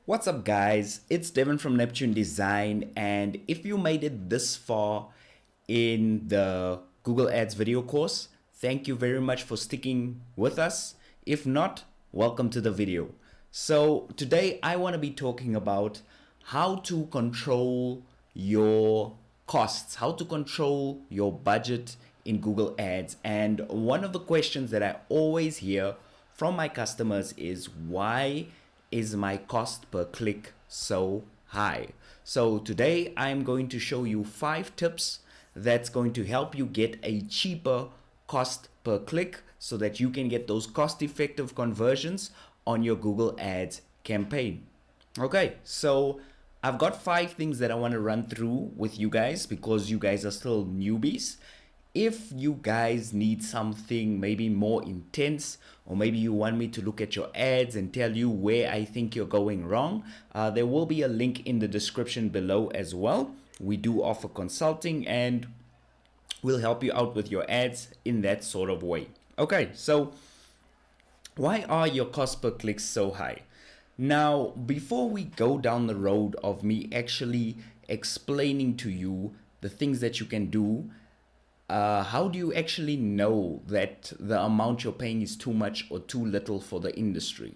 What's up, guys? It's Devin from Neptune Design, and if you made it this far in the Google Ads video course, thank you very much for sticking with us. If not, welcome to the video. So today I want to be talking about how to control your costs, how to control your budget in Google Ads. And one of the questions that I always hear from my customers is, why is my cost per click so high? So today I'm going to show you 5 tips that's going to help you get a cheaper cost per click so that you can get those cost-effective conversions on your Google Ads campaign. Okay, so I've got 5 things that I want to run through with you guys because you guys are still newbies. If you guys need something maybe more intense, or maybe you want me to look at your ads and tell you where I think you're going wrong, there will be a link in the description below as well. We do offer consulting and we'll help you out with your ads in that sort of way. Okay, so why are your cost per click so high? Now, before we go down the road of me actually explaining to you the things that you can do, how do you actually know that the amount you're paying is too much or too little for the industry?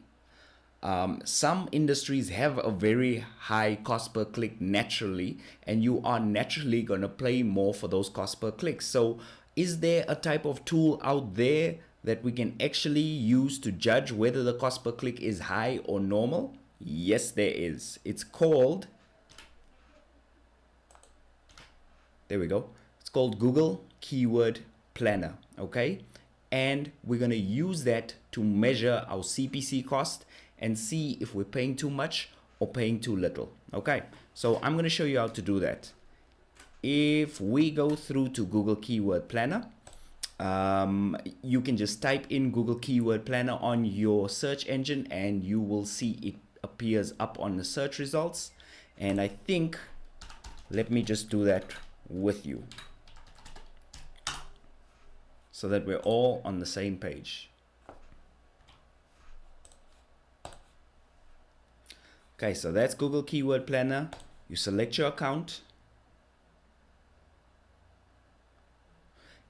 Some industries have a very high cost per click naturally, and you are naturally going to pay more for those cost per clicks. So is there a type of tool out there that we can actually use to judge whether the cost per click is high or normal? Yes, there is. It's called, there we go. It's called Google Keyword Planner, okay? And we're going to use that to measure our CPC cost and see if we're paying too much or paying too little, okay? So I'm going to show you how to do that. If we go through to Google Keyword Planner, you can just type in Google Keyword Planner on your search engine and you will see it appears up on the search results. And I think, let me just do that with you so that we're all on the same page. Okay, so that's Google Keyword Planner. You select your account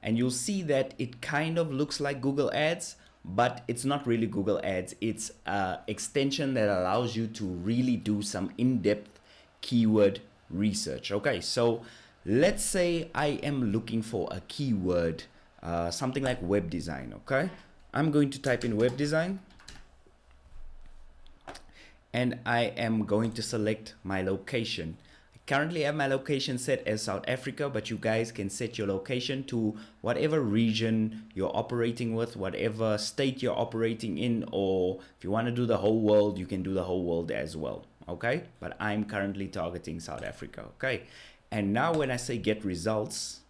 and you'll see that it kind of looks like Google Ads, but it's not really Google Ads. It's an extension that allows you to really do some in-depth keyword research. Okay, so let's say I am looking for a keyword, something like web design, okay? I'm going to type in web design and I am going to select my location. I currently have my location set as South Africa, but you guys can set your location to whatever region you're operating with, whatever state you're operating in, or if you want to do the whole world, you can do the whole world as well, okay? But I'm currently targeting South Africa, okay? And now when I say get results,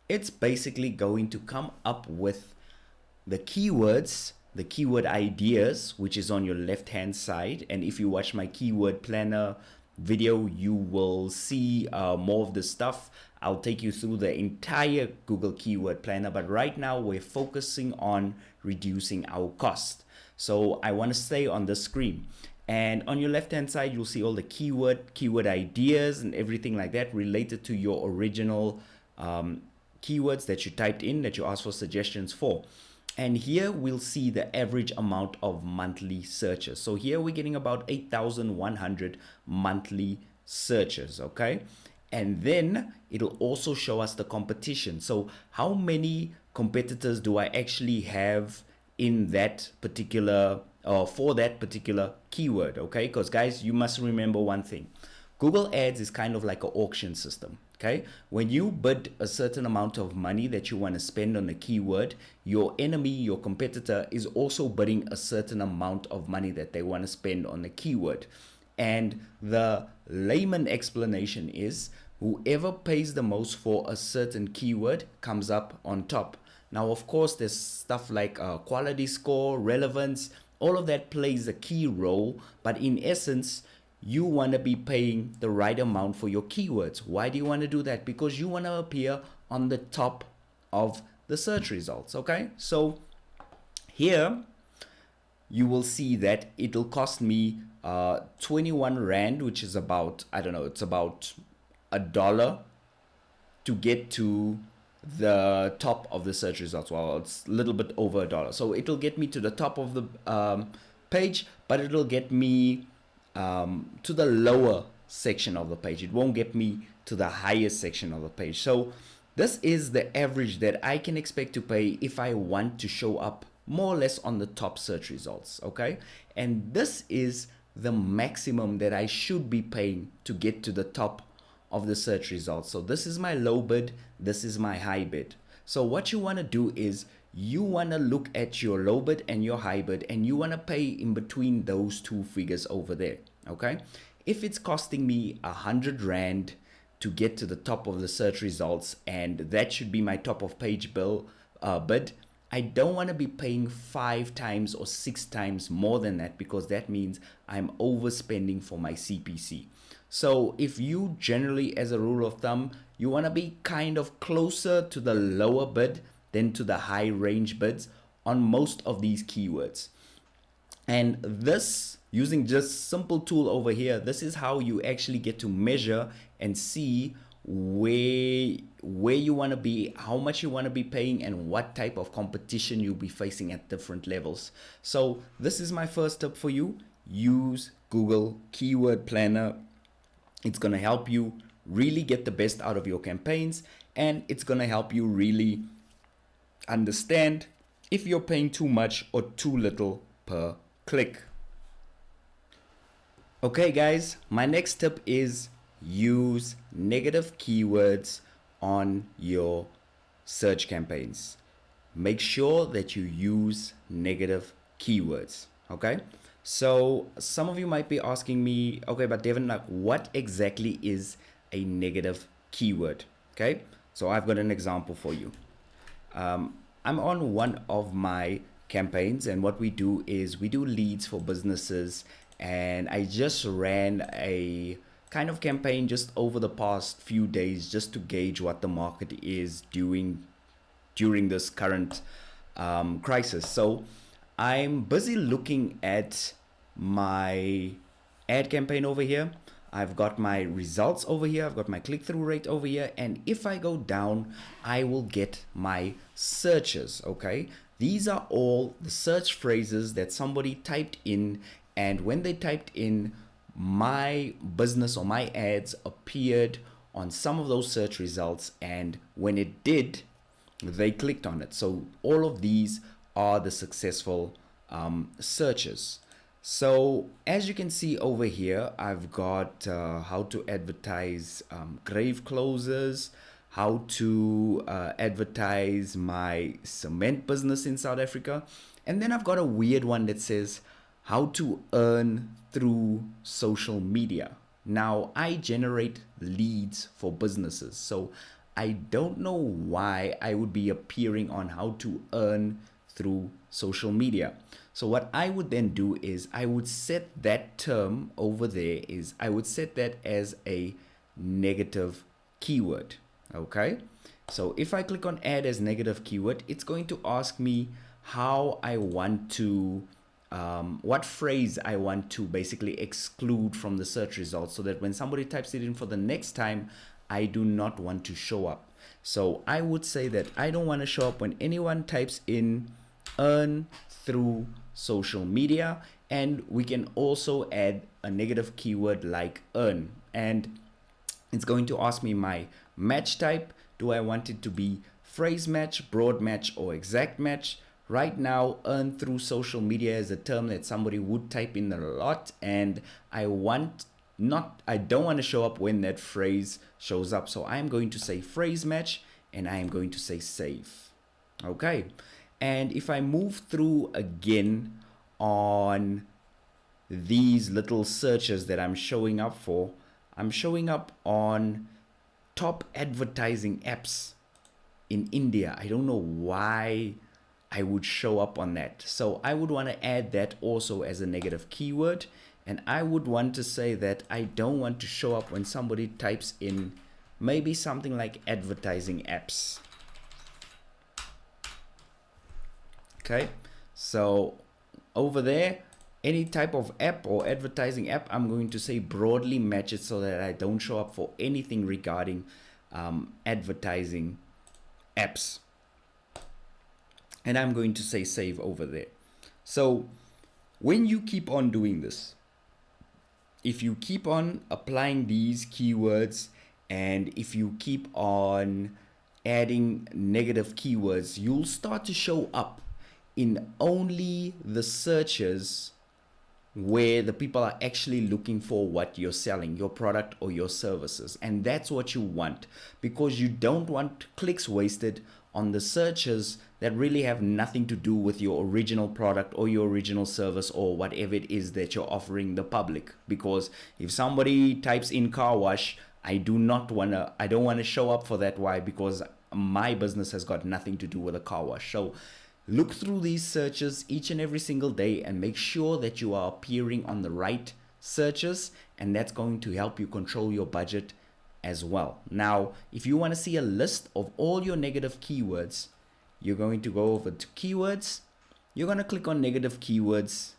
it's basically going to come up with the keywords, the keyword ideas, which is on your left hand side. And if you watch my keyword planner video, you will see more of the stuff. I'll take you through the entire Google Keyword Planner, but right now we're focusing on reducing our cost. So I want to stay on the screen. And on your left hand side, you'll see all the keyword ideas and everything like that related to your original keywords that you typed in, that you asked for suggestions for. And here we'll see the average amount of monthly searches. So here we're getting about 8,100 monthly searches, okay? And then it'll also show us the competition. So how many competitors do I actually have in that particular, for that particular keyword, okay? Because guys, you must remember one thing. Google Ads is kind of like an auction system, okay? When you bid a certain amount of money that you want to spend on a keyword, your enemy, your competitor, is also bidding a certain amount of money that they want to spend on the keyword. And the layman explanation is whoever pays the most for a certain keyword comes up on top. Now, of course, there's stuff like quality score, relevance, all of that plays a key role, but in essence, you want to be paying the right amount for your keywords. Why do you want to do that? Because you want to appear on the top of the search results, okay? So here you will see that it'll cost me 21 Rand, which is about, I don't know, it's about $1 to get to the top of the search results. Well, it's a little bit over $1. So it'll get me to the top of the page, but it'll get me to the lower section of the page. It won't get me to the highest section of the page. So this is the average that I can expect to pay if I want to show up more or less on the top search results, okay? And this is the maximum that I should be paying to get to the top of the search results. So this is my low bid, this is my high bid. So what you want to do is you want to look at your low bid and your high bid, and you want to pay in between those two figures over there, okay? If it's costing me 100 Rand to get to the top of the search results, and that should be my top of page bid, I don't want to be paying 5 times or 6 times more than that, because that means I'm overspending for my CPC. So if you generally, as a rule of thumb, you want to be kind of closer to the lower bid than to the high range bids on most of these keywords. And this, using just simple tool over here, this is how you actually get to measure and see where you want to be, how much you want to be paying, and what type of competition you'll be facing at different levels. So this is my first tip for you. Use Google Keyword Planner. It's going to help you really get the best out of your campaigns, and it's going to help you really understand if you're paying too much or too little per click. Okay guys, my next tip is use negative keywords on your search campaigns. Make sure that you use negative keywords, okay? So some of you might be asking me, okay, but Devin, like, what exactly is a negative keyword? Okay, so I've got an example for you. I'm on one of my campaigns, and what we do is we do leads for businesses, and I just ran a kind of campaign just over the past few days just to gauge what the market is doing during this current crisis. So I'm busy looking at my ad campaign over here. I've got my results over here. I've got my click-through rate over here. And if I go down, I will get my searches, okay? These are all the search phrases that somebody typed in. And when they typed in, my business or my ads appeared on some of those search results. And when it did, they clicked on it. So all of these are the successful searches. So as you can see over here, I've got how to advertise grave closers, how to advertise my cement business in South Africa. And then I've got a weird one that says how to earn through social media. Now I generate leads for businesses, so I don't know why I would be appearing on how to earn through social media. So what I would then do is I would set that term over there, is I would set that as a negative keyword. Okay, so if I click on add as negative keyword, it's going to ask me how I want to what phrase I want to basically exclude from the search results, so that when somebody types it in for the next time, I do not want to show up. So I would say that I don't want to show up when anyone types in earn through social media. And we can also add a negative keyword like earn, and it's going to ask me my match type. Do I want it to be phrase match, broad match, or exact match? Right now, earn through social media is a term that somebody would type in a lot, and I don't want to show up when that phrase shows up. So I'm going to say phrase match, and I am going to say save. Okay. And if I move through again on these little searches that I'm showing up for, I'm showing up on top advertising apps in India. I don't know why I would show up on that. So I would want to add that also as a negative keyword. And I would want to say that I don't want to show up when somebody types in maybe something like advertising apps. Okay, so over there, any type of app or advertising app, I'm going to say broadly match it so that I don't show up for anything regarding advertising apps. And I'm going to say save over there. So when you keep on doing this, if you keep on applying these keywords and if you keep on adding negative keywords, you'll start to show up in only the searches where the people are actually looking for what you're selling, your product or your services. And that's what you want, because you don't want clicks wasted on the searches that really have nothing to do with your original product or your original service or whatever it is that you're offering the public. Because if somebody types in car wash, I don't want to show up for that. Why? Because my business has got nothing to do with a car wash. So look through these searches each and every single day and make sure that you are appearing on the right searches, and that's going to help you control your budget as well. Now, if you want to see a list of all your negative keywords, you're going to go over to keywords. You're going to click on negative keywords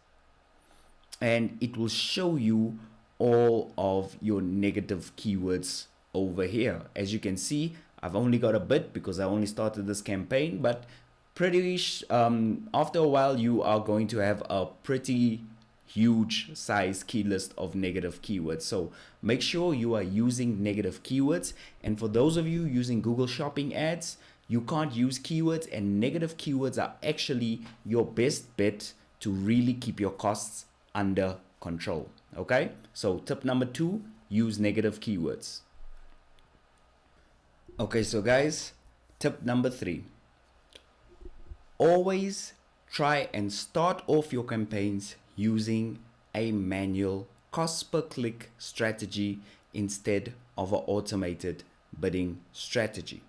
and it will show you all of your negative keywords over here. As you can see, I've only got a bit because I only started this campaign, but after a while you are going to have a pretty huge size key list of negative keywords. So make sure you are using negative keywords. And for those of you using Google Shopping ads, you can't use keywords, and negative keywords are actually your best bet to really keep your costs under control. Okay, so tip number 2, use negative keywords. Okay, so guys, tip number 3, always try and start off your campaigns using a manual cost per click strategy instead of an automated bidding strategy.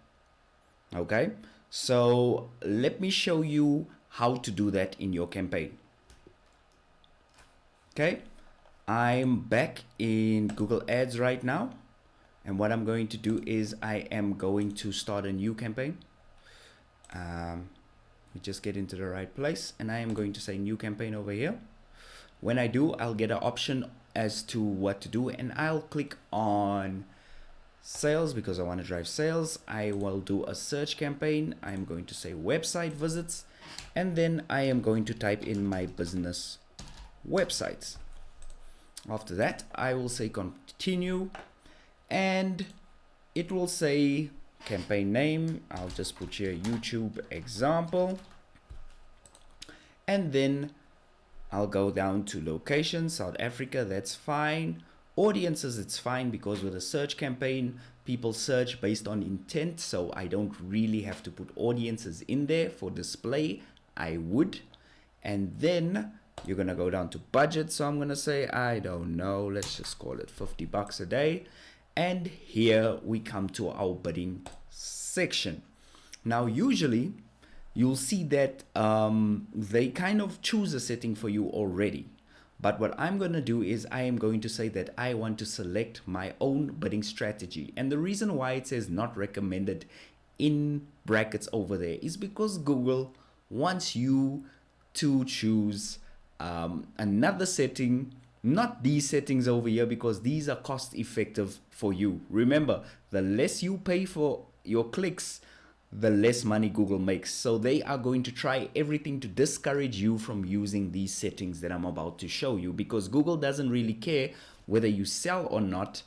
Okay, so let me show you how to do that in your campaign. Okay, I'm back in Google Ads right now, and what I'm going to do is I am going to start a new campaign. We just get into the right place, and I am going to say new campaign over here. When I do, I'll get an option as to what to do, and I'll click on sales because I want to drive sales. I will do a search campaign. I'm going to say website visits, and then I am going to type in my business websites. After that, I will say continue, and it will say campaign name. I'll just put here YouTube example, and then I'll go down to location, South Africa, that's fine. Audiences, it's fine because with a search campaign, people search based on intent, so I don't really have to put audiences in there. For display, I would. And then you're gonna go down to budget, so I'm gonna say, I don't know, let's just call it $50 a day. And here we come to our bidding section. Now, usually you'll see that they kind of choose a setting for you already. But what I'm going to do is I am going to say that I want to select my own bidding strategy. And the reason why it says not recommended in brackets over there is because Google wants you to choose another setting, not these settings over here, because these are cost effective for you. Remember, the less you pay for your clicks, the less money Google makes. So they are going to try everything to discourage you from using these settings that I'm about to show you, because Google doesn't really care whether you sell or not.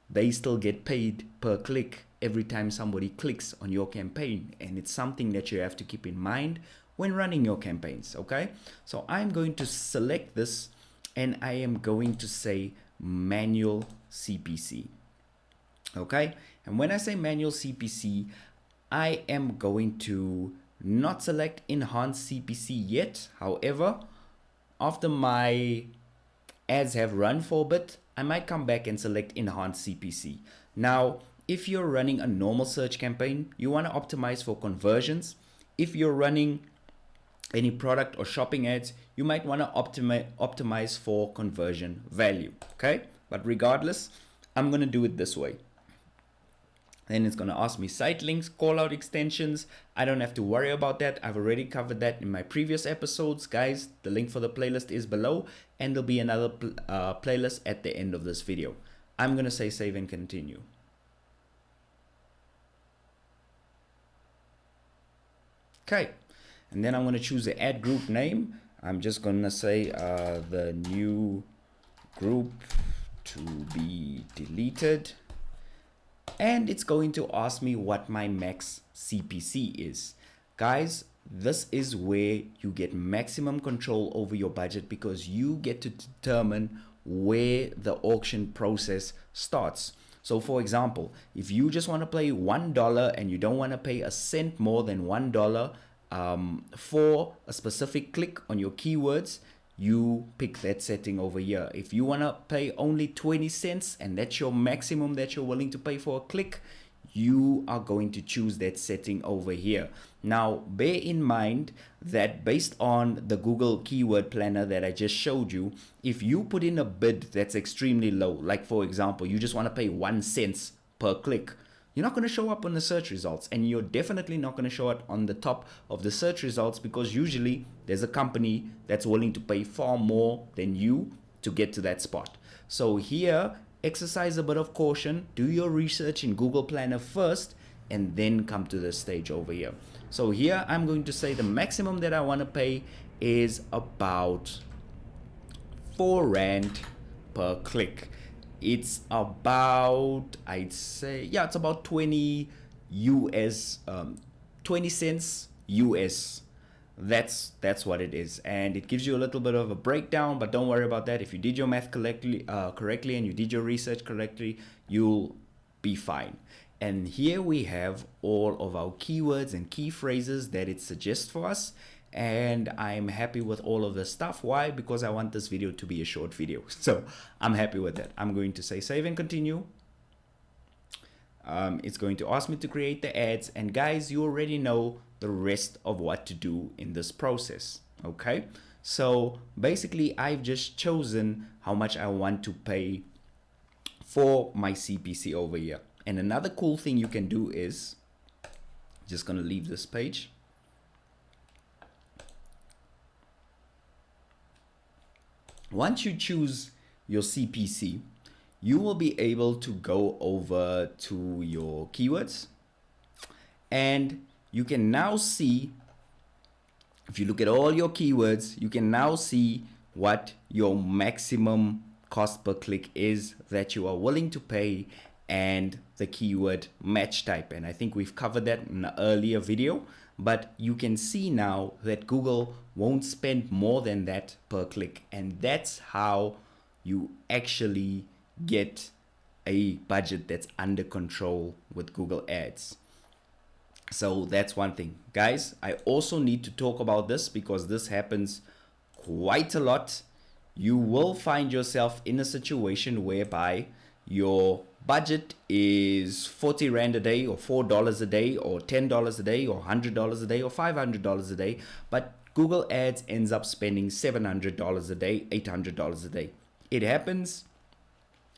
They still get paid per click every time somebody clicks on your campaign, and it's something that you have to keep in mind when running your campaigns. Okay, so I'm going to select this, and I am going to say Manual CPC. Okay, and when I say Manual CPC, I am going to not select Enhanced CPC yet. However, after my ads have run for a bit, I might come back and select Enhanced CPC. Now, if you're running a normal search campaign, you want to optimize for conversions. If you're running any product or shopping ads, you might want to optimize for conversion value. Okay, but regardless, I'm going to do it this way. Then it's going to ask me site links, call out extensions. I don't have to worry about that. I've already covered that in my previous episodes. Guys, the link for the playlist is below, and there'll be another playlist at the end of this video. I'm going to say save and continue. Okay, and then I'm going to choose the ad group name. I'm just going to say the new group to be deleted. And it's going to ask me what my max CPC is. Guys, this is where you get maximum control over your budget, because you get to determine where the auction process starts. So for example, if you just want to pay $1 and you don't want to pay a cent more than $1 for a specific click on your keywords, you pick that setting over here. If you want to pay only 20 cents and that's your maximum that you're willing to pay for a click, you are going to choose that setting over here. Now, bear in mind that based on the Google keyword planner that I just showed you, if you put in a bid that's extremely low, like for example, you just want to pay 1 cent per click, you're not going to show up on the search results, and you're definitely not going to show up on the top of the search results, because usually there's a company that's willing to pay far more than you to get to that spot. So here, exercise a bit of caution, do your research in Google Planner first, and then come to this stage over here. So here I'm going to say the maximum that I want to pay is about 4 Rand per click. It's about, I'd say, yeah, it's about 20 cents US. That's what it is, and it gives you a little bit of a breakdown, but don't worry about that. If you did your math correctly and you did your research correctly, you'll be fine. And here we have all of our keywords and key phrases that it suggests for us, and I'm happy with all of this stuff. Why? Because I want this video to be a short video, so I'm happy with that. I'm going to say save and continue. It's going to ask me to create the ads, and guys, you already know the rest of what to do in this process. Okay, so basically I've just chosen how much I want to pay for my CPC over here. And another cool thing you can do is, just gonna leave this page. Once you choose your CPC, you will be able to go over to your keywords, and you can now see, if you look at all your keywords, you can now see what your maximum cost per click is that you are willing to pay, and the keyword match type. And I think we've covered that in an earlier video, but you can see now that Google won't spend more than that per click, and that's how you actually get a budget that's under control with Google Ads. So that's one thing. Guys, I also need to talk about this because this happens quite a lot. You will find yourself in a situation whereby your budget is 40 Rand a day, or $4 a day, or $10 a day, or $100 a day, or $500 a day, but Google Ads ends up spending $700 a day, $800 a day. It happens.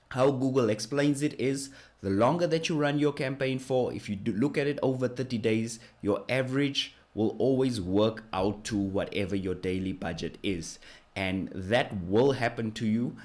How Google explains it is, the longer that you run your campaign for, if you look at it over 30 days, your average will always work out to whatever your daily budget is. And that will happen to you.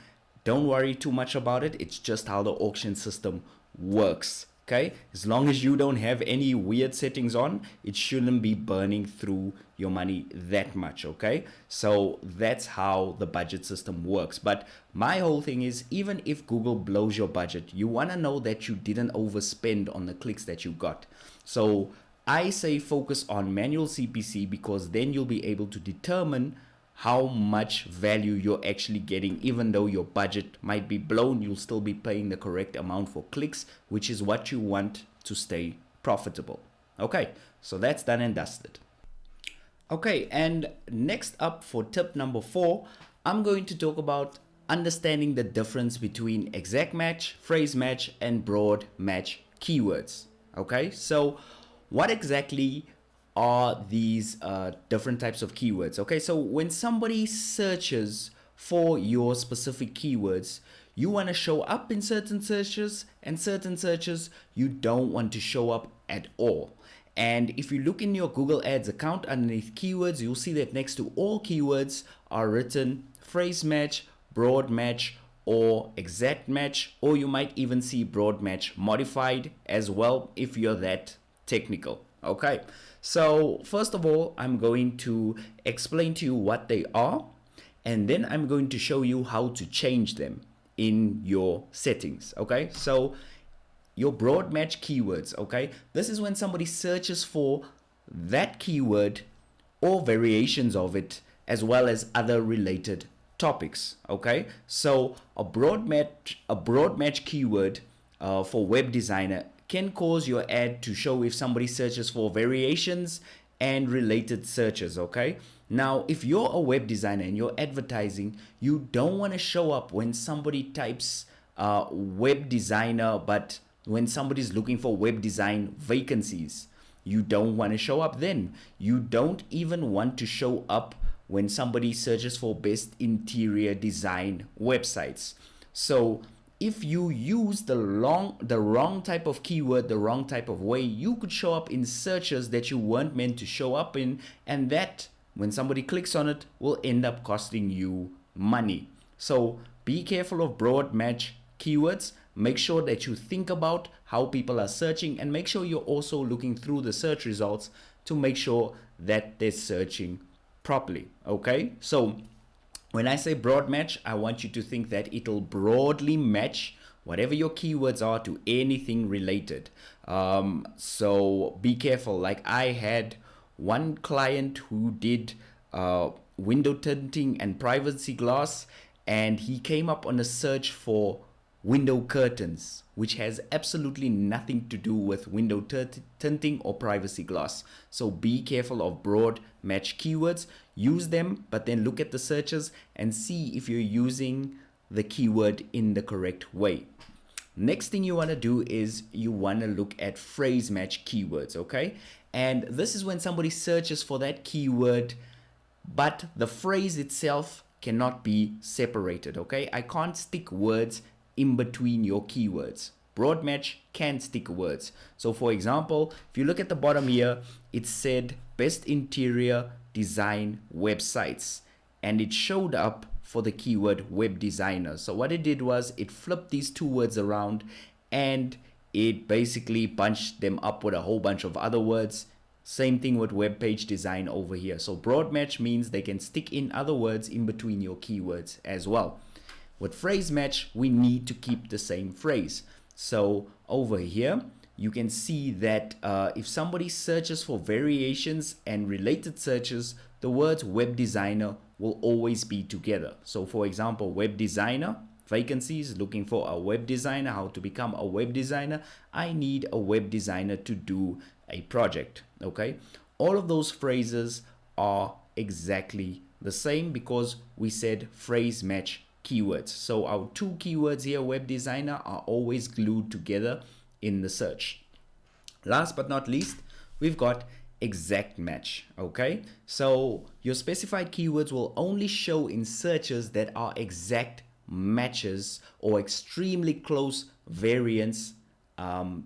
Don't worry too much about it. It's just how the auction system works. Okay, as long as you don't have any weird settings on, it shouldn't be burning through your money that much. Okay, so that's how the budget system works. But my whole thing is, even if Google blows your budget, you want to know that you didn't overspend on the clicks that you got. So I say focus on manual CPC, because then you'll be able to determine how much value you're actually getting. Even though your budget might be blown, you'll still be paying the correct amount for clicks, which is what you want to stay profitable. Okay, so that's done and dusted. Okay, and next up for tip number 4, I'm going to talk about understanding the difference between exact match, phrase match, and broad match keywords. Okay, so what exactly are these different types of keywords? Okay, so when somebody searches for your specific keywords, you want to show up in certain searches, and certain searches you don't want to show up at all. And if you look in your Google Ads account underneath keywords, you'll see that next to all keywords are written phrase match, broad match, or exact match, or you might even see broad match modified as well if you're that technical. Okay, so first of all, I'm going to explain to you what they are, and then I'm going to show you how to change them in your settings. Okay, so your broad match keywords. Okay, this is when somebody searches for that keyword or variations of it, as well as other related topics. Okay, so a broad match keyword for web designer can cause your ad to show if somebody searches for variations and related searches. Okay, now if you're a web designer and you're advertising, you don't want to show up when somebody types web designer, but when somebody's looking for web design vacancies, you don't want to show up then. You don't even want to show up when somebody searches for best interior design websites. So if you use the wrong type of keyword, the wrong type of way, you could show up in searches that you weren't meant to show up in, and that, when somebody clicks on it, will end up costing you money. So be careful of broad match keywords. Make sure that you think about how people are searching, and make sure you're also looking through the search results to make sure that they're searching properly. Okay, so when I say broad match, I want you to think that it'll broadly match whatever your keywords are to anything related. So be careful. Like, I had one client who did window tinting and privacy glass, and he came up on a search for window curtains, which has absolutely nothing to do with window tinting or privacy glass. So be careful of broad match keywords. Use them, but then look at the searches and see if you're using the keyword in the correct way. Next thing you want to do is you want to look at phrase match keywords. Okay, and this is when somebody searches for that keyword, but the phrase itself cannot be separated. Okay, I can't stick words in between your keywords. Broad match can stick words. So for example, if you look at the bottom here, it said best interior design websites, and it showed up for the keyword web designer. So what it did was it flipped these two words around, and it basically bunched them up with a whole bunch of other words. Same thing with web page design over here. So broad match means they can stick in other words in between your keywords as well. With phrase match, we need to keep the same phrase. So over here, you can see that if somebody searches for variations and related searches, the words web designer will always be together. So for example, web designer, vacancies, looking for a web designer, how to become a web designer. I need a web designer to do a project. Okay, all of those phrases are exactly the same because we said phrase match keywords. So our two keywords here, web designer, are always glued together in the search. Last but not least, we've got exact match. Okay, so your specified keywords will only show in searches that are exact matches or extremely close variants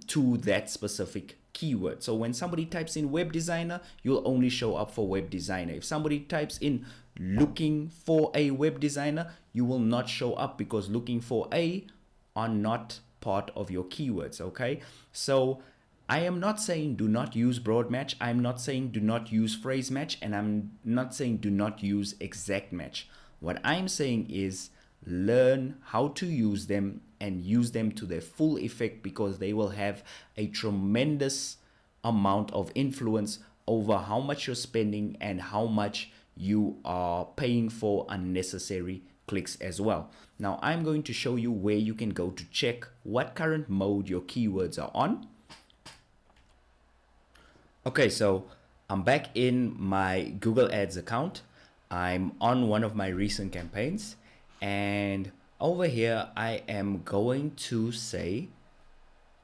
to that specific keyword. So when somebody types in web designer, you'll only show up for web designer. If somebody types in looking for a web designer, you will not show up because looking for a are not part of your keywords. Okay, so I am not saying do not use broad match. I'm not saying do not use phrase match, and I'm not saying do not use exact match. What I'm saying is learn how to use them and use them to their full effect, because they will have a tremendous amount of influence over how much you're spending and how much you are paying for unnecessary clicks as well. Now I'm going to show you where you can go to check what current mode your keywords are on. Okay, so I'm back in my Google Ads account. I'm on one of my recent campaigns, and over here I am going to say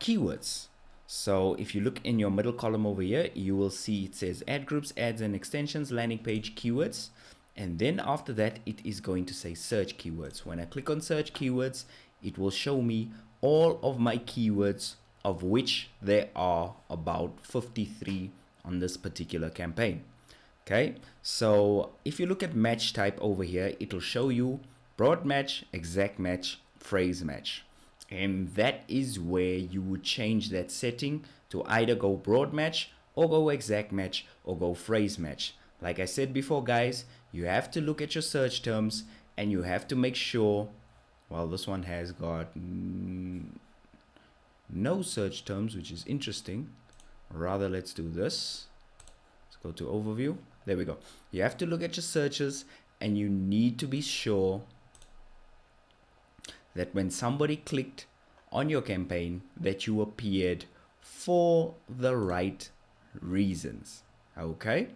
keywords. So if you look in your middle column over here, you will see it says ad groups, ads and extensions, landing page, keywords. And then after that, it is going to say search keywords. When I click on search keywords, it will show me all of my keywords, of which there are about 53 on this particular campaign. Okay, so if you look at match type over here, it'll show you broad match, exact match, phrase match. And that is where you would change that setting to either go broad match or go exact match or go phrase match. Like I said before, guys, you have to look at your search terms and you have to make sure, well, this one has got no search terms, which is interesting. Rather, let's do this. Let's go to overview. There we go. You have to look at your searches and you need to be sure that when somebody clicked on your campaign that you appeared for the right reasons. Okay?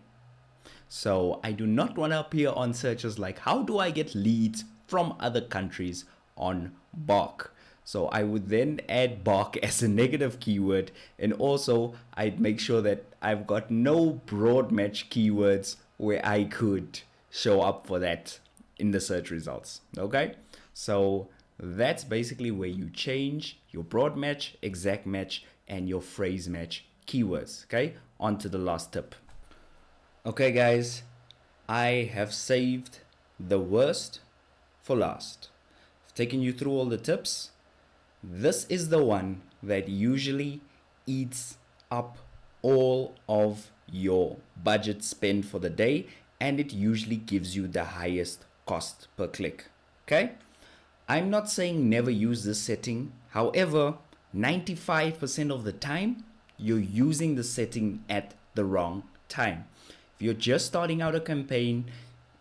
So I do not want to appear on searches like how do I get leads from other countries on Bark. So I would then add Bark as a negative keyword, and also I'd make sure that I've got no broad match keywords where I could show up for that in the search results. Okay, so that's basically where you change your broad match, exact match, and your phrase match keywords. Okay, on to the last tip. Okay guys, I have saved the worst for last. I've taken you through all the tips. This is the one that usually eats up all of your budget spend for the day, and it usually gives you the highest cost per click. Okay, I'm not saying never use this setting. However, 95% of the time you're using the setting at the wrong time. If you're just starting out a campaign,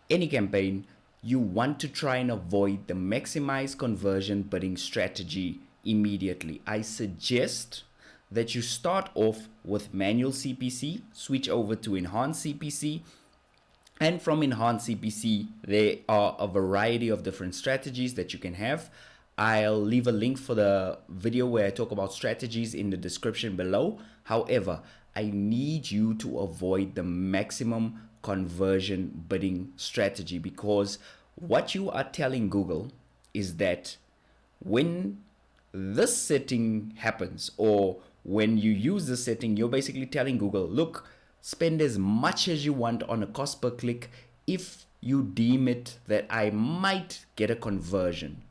any campaign, you want to try and avoid the maximize conversion bidding strategy immediately. I suggest that you start off with Manual CPC, switch over to Enhanced CPC, and from Enhanced CPC, there are a variety of different strategies that you can have. I'll leave a link for the video where I talk about strategies in the description below. However, I need you to avoid the maximum conversion bidding strategy, because what you are telling Google is that when this setting happens, or when you use this setting, you're basically telling Google, look, spend as much as you want on a cost per click if you deem it that I might get a conversion.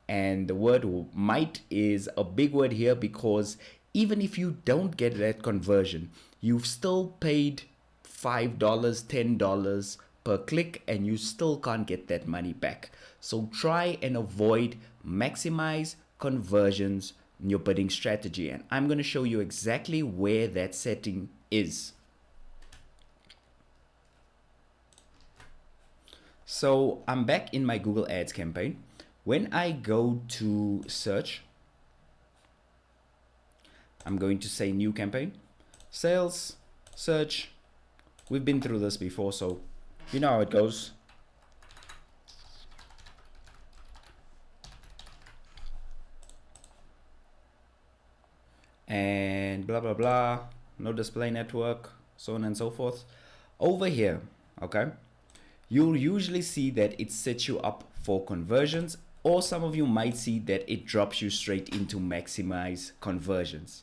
And the word might is a big word here, because even if you don't get that conversion, you've still paid $5, $10 per click, and you still can't get that money back. So try and avoid maximize conversions in your bidding strategy. And I'm going to show you exactly where that setting is. So I'm back in my Google Ads campaign. When I go to search, I'm going to say new campaign, sales, search. We've been through this before, so you know how it goes. And blah, blah, blah, no display network, so on and so forth. Over here, okay, you'll usually see that it sets you up for conversions, or some of you might see that it drops you straight into maximize conversions.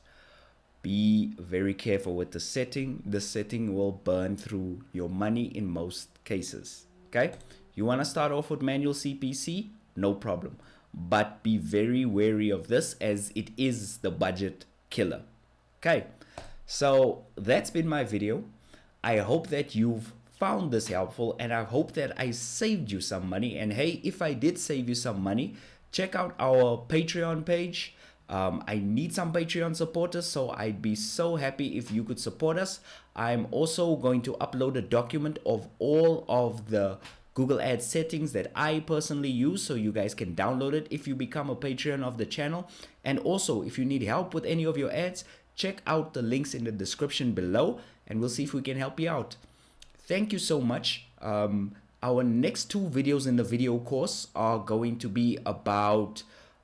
Be very careful with the setting. The setting will burn through your money in most cases. Okay, you want to start off with Manual CPC, no problem, but be very wary of this, as it is the budget killer. Okay, so that's been my video. I hope that you've found this helpful, and I hope that I saved you some money. And hey, if I did save you some money, check out our Patreon page. I need some Patreon supporters, so I'd be so happy if you could support us. I'm also going to upload a document of all of the Google Ads settings that I personally use, so you guys can download it if you become a Patreon of the channel. And also, if you need help with any of your ads, check out the links in the description below, and we'll see if we can help you out. Thank you so much. Our next 2 videos in the video course are going to be about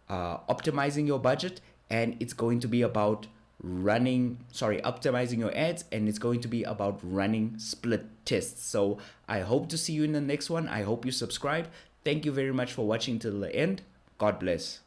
optimizing your budget, and it's going to be about optimizing your ads, and it's going to be about running split tests. So I hope to see you in the next one. I hope you subscribe. Thank you very much for watching till the end. God bless.